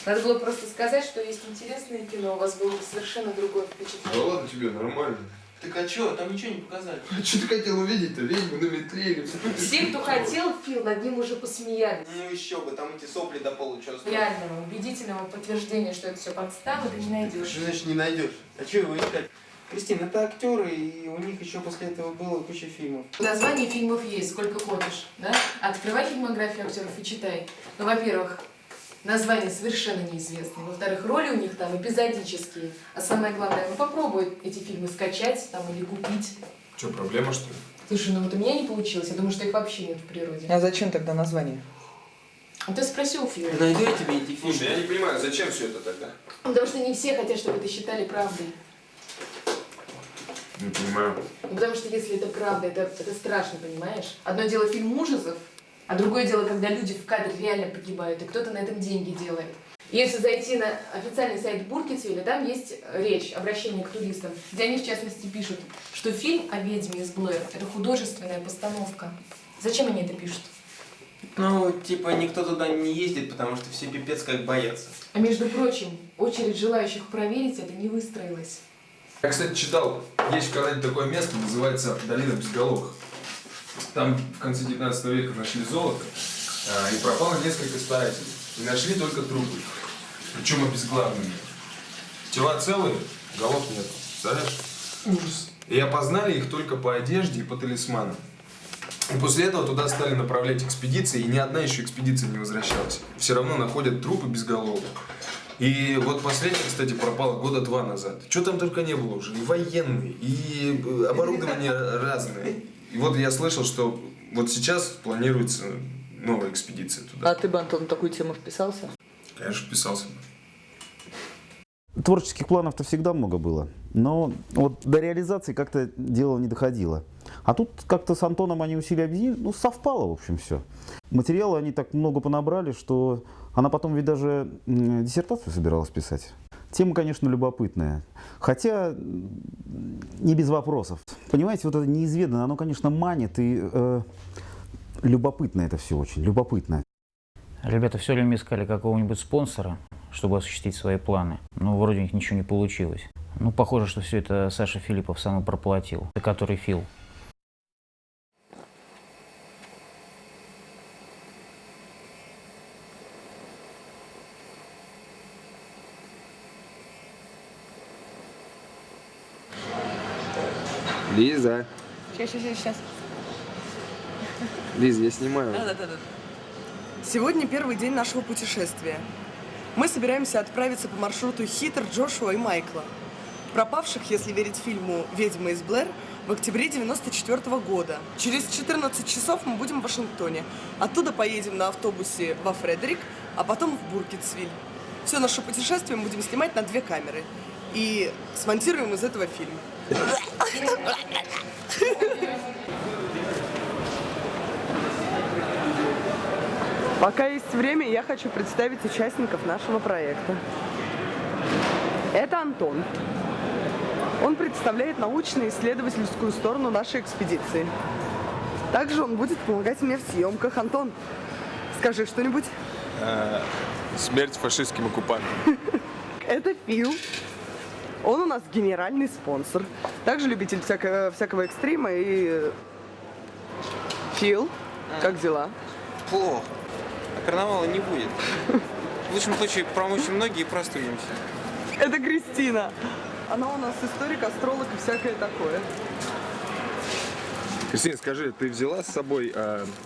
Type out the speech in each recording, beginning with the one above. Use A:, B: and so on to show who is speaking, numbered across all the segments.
A: Надо было просто сказать, что есть интересное кино, у вас было бы совершенно другое впечатление.
B: Да ладно тебе, нормально.
C: Так а чё, там ничего не показали.
B: А что ты хотел увидеть-то? Ведьму на метле или все?
A: Все, кто хотел, Фил, над ним уже посмеялись.
C: Ну еще бы, там эти сопли до пола что стоят.
A: Реального, убедительного подтверждения, что это все подстава, ты не найдешь.
C: Что значит не найдешь? А что его искать? Кристина, это актеры, и у них еще после этого было куча фильмов.
A: Название фильмов есть, сколько хочешь, да? Открывай фильмографию актеров и читай. Ну, во-первых, названия совершенно неизвестные. Во-вторых, роли у них там эпизодические. А самое главное, ну попробуй эти фильмы скачать там или купить.
B: Что, проблема что ли?
A: Слушай, ну вот у меня не получилось. Я думаю, что их вообще нет в природе.
D: А зачем тогда название?
A: А ты спросил Фила.
C: Найду я тебе эти фильмы.
B: Слушай, я не понимаю, зачем все это тогда?
A: Потому что не все хотят, чтобы это считали правдой.
B: Не понимаю.
A: Ну, потому что если это правда, это страшно, понимаешь? Одно дело фильм ужасов, а другое дело, когда люди в кадре реально погибают, и кто-то на этом деньги делает. И если зайти на официальный сайт Буркицвилля, там есть речь, обращение к туристам, где они в частности пишут, что фильм о ведьме из Блэр – это художественная постановка. Зачем они это пишут?
C: Ну, типа, никто туда не ездит, потому что все пипец как боятся.
A: А между прочим, очередь желающих проверить это не выстроилась.
B: Я, кстати, читал, есть в Канаде такое место, называется Долина Безголовых. Там в конце 19 века нашли золото, и пропало несколько старателей. И нашли только трупы, причем обезглавленные. Тела целые, голов нет. Представляешь? Ужас. И опознали их только по одежде и по талисманам. И после этого туда стали направлять экспедиции, и ни одна еще экспедиция не возвращалась. Все равно находят трупы безголовых. И вот последняя, кстати, пропала года 2 назад. Что там только не было уже. И военные, и оборудование разное. И вот я слышал, что вот сейчас планируется новая экспедиция туда.
D: А ты бы, Антон, на такую тему вписался?
B: Конечно, вписался бы.
E: Творческих планов-то всегда много было, но вот до реализации как-то дело не доходило. А тут как-то с Антоном они усилия объединили, ну совпало, в общем, все. Материала они так много понабрали, что она потом ведь даже диссертацию собиралась писать. Тема, конечно, любопытная, хотя не без вопросов. Понимаете, вот это неизведанное, оно, конечно, манит, и любопытно это все очень, любопытно.
F: Ребята все время искали какого-нибудь спонсора, чтобы осуществить свои планы. Но вроде у них ничего не получилось. Ну, похоже, что все это Саша Филиппов сам и проплатил, за который Фил.
B: Лиза.
D: Сейчас.
B: Лиза, я снимаю.
D: Да. Сегодня первый день нашего путешествия. Мы собираемся отправиться по маршруту Хитр, Джошуа и Майкла, пропавших, если верить фильму «Ведьма из Блэр», в октябре 1994 года. Через 14 часов мы будем в Вашингтоне. Оттуда поедем на автобусе во Фредерик, а потом в Буркитсвиль. Все наше путешествие мы будем снимать на 2 камеры. И смонтируем из этого фильм. Пока есть время, я хочу представить участников нашего проекта. Это Антон. Он представляет научно-исследовательскую сторону нашей экспедиции. Также он будет помогать мне в съемках. Антон, скажи что-нибудь.
B: Смерть фашистским оккупантам.
D: Это Фил. Он у нас генеральный спонсор. Также любитель всякого экстрима и... Фил, как дела?
C: Плохо. А карнавала не будет. В лучшем случае промочим ноги и простудимся.
D: Это Кристина. Она у нас историк, астролог и всякое такое.
B: Кристина, скажи, ты взяла с собой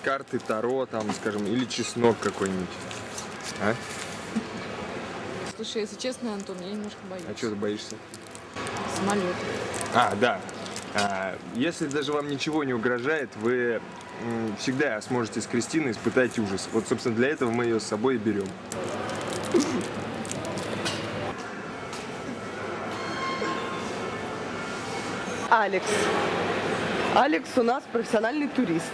B: карты Таро, там, скажем, или чеснок какой-нибудь? А?
G: Слушай, если честно, Антон, я немножко боюсь.
B: А чего ты боишься?
G: Самолет.
B: Да. Если даже вам ничего не угрожает, вы всегда сможете с Кристиной испытать ужас. Вот, собственно, для этого мы ее с собой и берем.
D: Алекс. Алекс у нас профессиональный турист.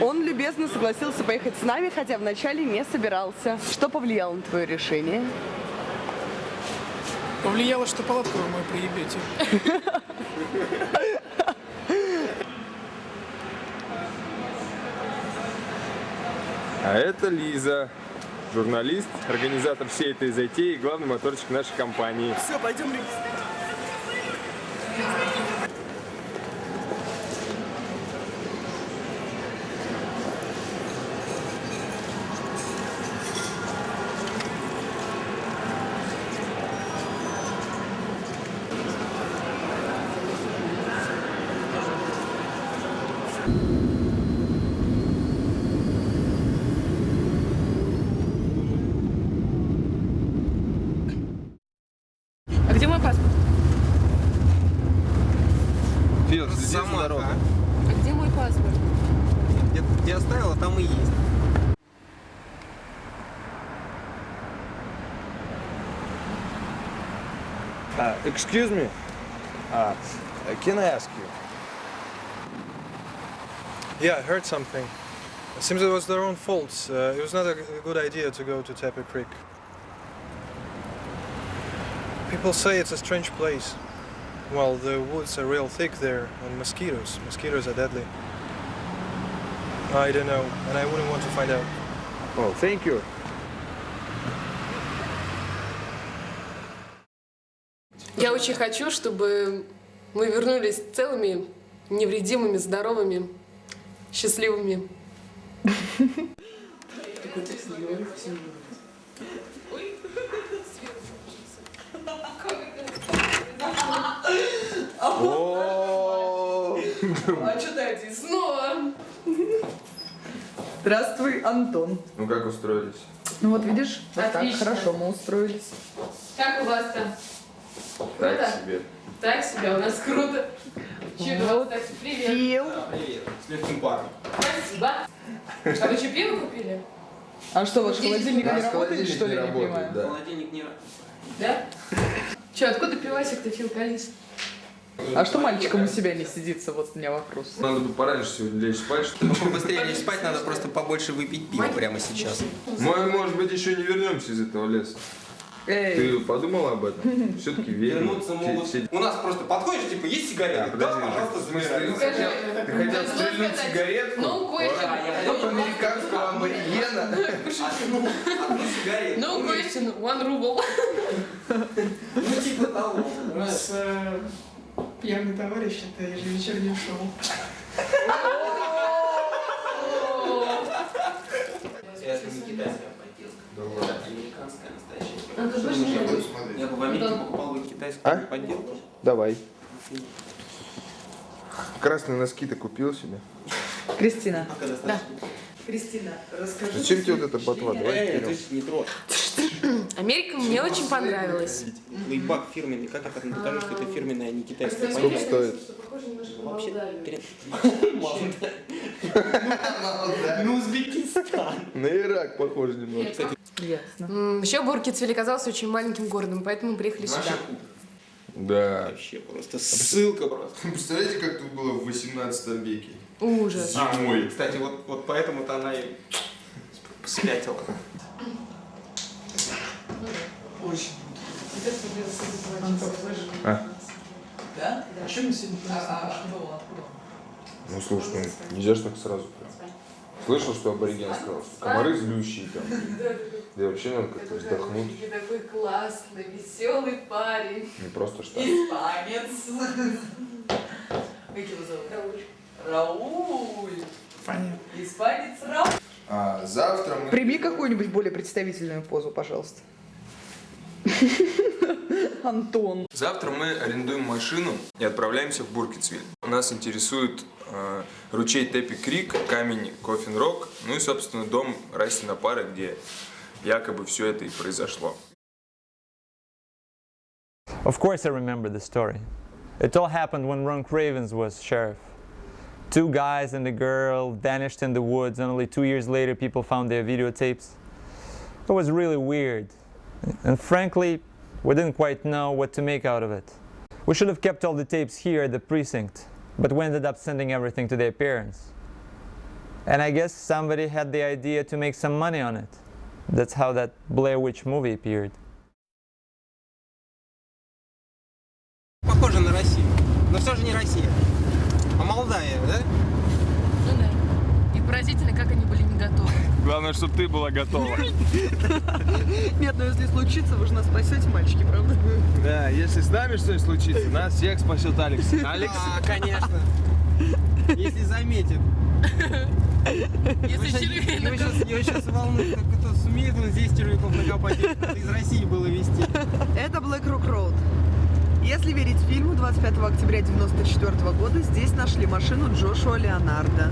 D: Он любезно согласился поехать с нами, хотя вначале не собирался. Что повлияло на твое решение?
H: Повлияло, что палатку вы мою проебете.
B: А это Лиза.
I: журналист, организатор всей этой затеи и главный моторчик нашей компании.
D: Все, пойдем регистрироваться.
G: А где мой паспорт?
I: Фил, следи за дорогой.
G: А где мой паспорт?
C: Где оставила, там и есть.
I: Excuse me. Can I ask you?
J: Yeah, I heard something. It seems it was their own fault. It was not a good idea to go to Tappy Creek. People say it's a strange place. Well, the woods are real thick there, and mosquitoes. Mosquitoes are deadly. I don't know, and I wouldn't want to find out.
I: Oh, thank you.
G: Я очень хочу, чтобы мы вернулись целыми, невредимыми, здоровыми, счастливыми.
D: А что ты один?
G: Снова!
D: Здравствуй, Антон.
B: Ну как устроились?
D: Ну вот видишь, вот так
G: Отлично.
D: хорошо мы устроились.
G: Как у вас там?
B: Так
G: Круто?
B: себе.
G: Так себе, у нас круто. Чего у вас так? Привет.
D: Фил.
C: Привет. С легким паром.
G: Спасибо. А вы что, пиво купили?
D: А что, ваш
G: Здесь
D: холодильник не
B: Наш
D: работает,
B: холодильник
D: что ли,
B: не
D: я не
B: работает,
D: понимаю?
B: да.
C: Холодильник не...
G: Да? Че, откуда пивасик-то, Фил Калис?
D: А что мальчикам у себя не сидится, вот у меня вопрос.
B: Надо бы пораньше сегодня лечь спать, чтобы...
C: Побыстрее лечь спать, надо просто побольше выпить пива прямо сейчас.
B: Мы, может быть, еще не вернемся из этого леса.
D: Эй,
B: Ты подумала об этом? Все-таки верим.
C: Вернуться могут. У нас просто подходишь, типа, есть сигареты? Да, пожалуйста,
B: В смысле,
C: забирай.
B: ты хотел стрельнуть сигаретку?
G: Ну, question.
B: От американского аборигена?
C: Одну сигарету.
G: No question, 1 рубль.
C: Ну, типа того.
H: У нас пьяный товарищ, это ежевечернее шоу.
C: Это не китайская подделка. Это американская настоящая.
G: Ну, ты больше не будешь.
C: Я бы в Америке покупал бы китайскую подделку.
I: Давай. Красные носки-то купил себе.
D: Кристина.
C: А когда стать?
D: Кристина, расскажи.
I: Зачем тебе вот эта ботва? Давай
C: Эй,
I: вперед.
C: ты не трожь.
G: Америка мне очень понравилась.
C: Лейбак фирменный. Как это? Потому что это фирменная, а не китайская
I: Сколько
C: подделка.
I: стоит?
A: Похоже немножко на
C: Вообще,
A: Молдавию.
C: Ну, Узбекистан.
I: На Ирак похоже немного.
D: Ясно.
G: Еще Буркитсвиль оказался очень маленьким городом, поэтому мы приехали сюда.
I: Да.
C: Вообще просто ссылка просто.
B: Представляете, как тут было в 18 веке?
G: Ужас.
B: Зимой.
C: Кстати, вот поэтому-то она и спятила.
D: Да?
H: А что мы сегодня
D: Откуда?
B: Ну слушай, ну нельзя же так сразу. Слышал, что абориген сказал, что комары злющие там. Да и вообще надо как-то вздохнуть.
A: Такой классный, веселый парень.
B: Не просто что.
D: Испанец. Как его зовут? Рауль.
H: Понятно.
D: Испанец Рауль.
B: А завтра мы...
D: Прими какую-нибудь более представительную позу, пожалуйста. Антон.
B: Завтра мы арендуем машину и отправляемся в Буркитсвиль. Нас интересует ручей Тэппи Крик, камень Коффин Рок, ну и, собственно, дом Растина Пары, где якобы все это и произошло.
K: Of course I remember the story. It all happened when Ron Cravens was sheriff. 2 guys and a girl vanished in the woods, and only 2 years later people found their videotapes. It was really weird. And frankly, we didn't quite know what to make out of it. We should have kept all the tapes here at the precinct, but we ended up sending everything to their parents. And I guess somebody had the idea to make some money on it. That's how that Blair Witch movie appeared.
C: Похоже на Россию. Но все же не Россия. А Молдавия, да?
G: Ну да. И поразительно, как они были не готовы.
I: Главное, чтобы ты была готова.
D: Нет, но если случится, вы же нас спасете, мальчики, правда?
I: Да, если с нами что-нибудь случится, нас всех спасет Алекс. Алекс?
C: Конечно. Если заметит. Его сейчас волнует, кто сумеет он здесь червяков накопать, из России было везти.
D: Это Black Rock Road. Если верить фильму, 25 октября 1994 года здесь нашли машину Джошуа Леонардо.